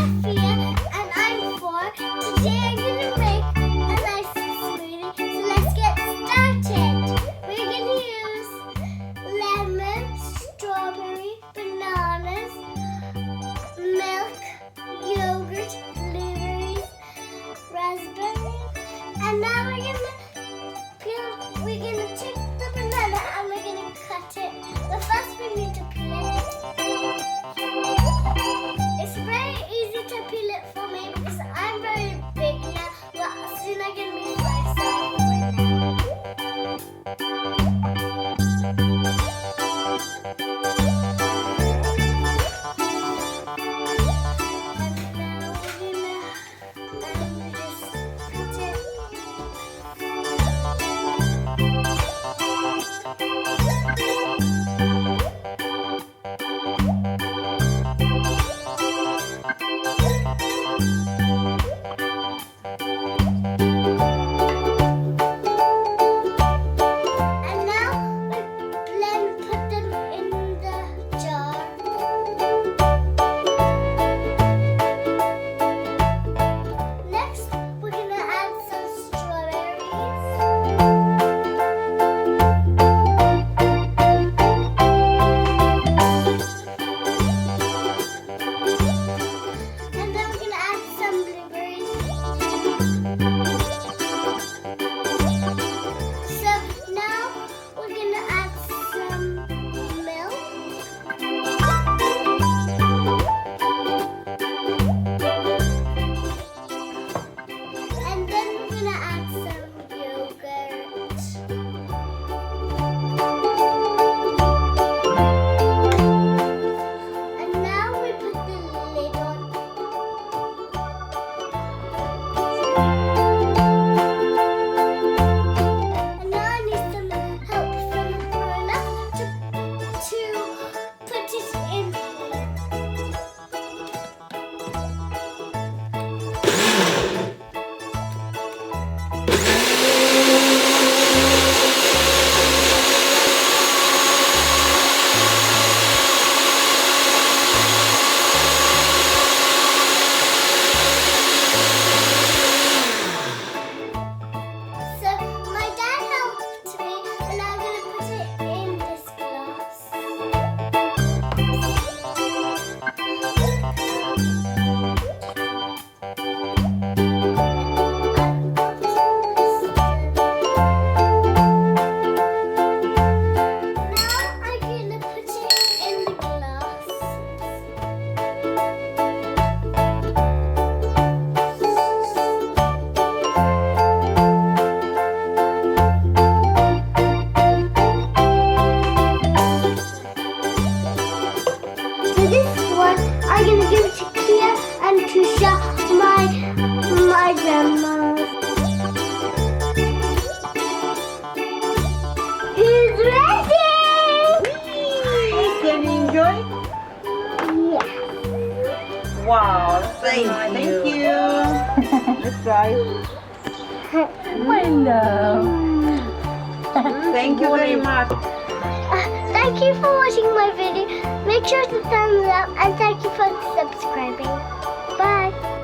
Sophia, and I'm 4. Today I'm gonna make a nice smoothie. So let's get started. We're gonna use lemon, strawberry, bananas, milk, yogurt, blueberries, raspberries, and now we're gonna take the banana and we're gonna cut it. But first we need to peel it. It's very easy to peel it for me because I'm very big now, but soon I'm gonna be 5, so I'm I'm gonna give it to Kia and Kusha, my grandma. Who's ready? Can you enjoy? Yeah. Wow, thank you. Let's try. Hello. Thank you very much. Thank you for watching my video. Make sure to thumbs up and thank you for subscribing. Bye.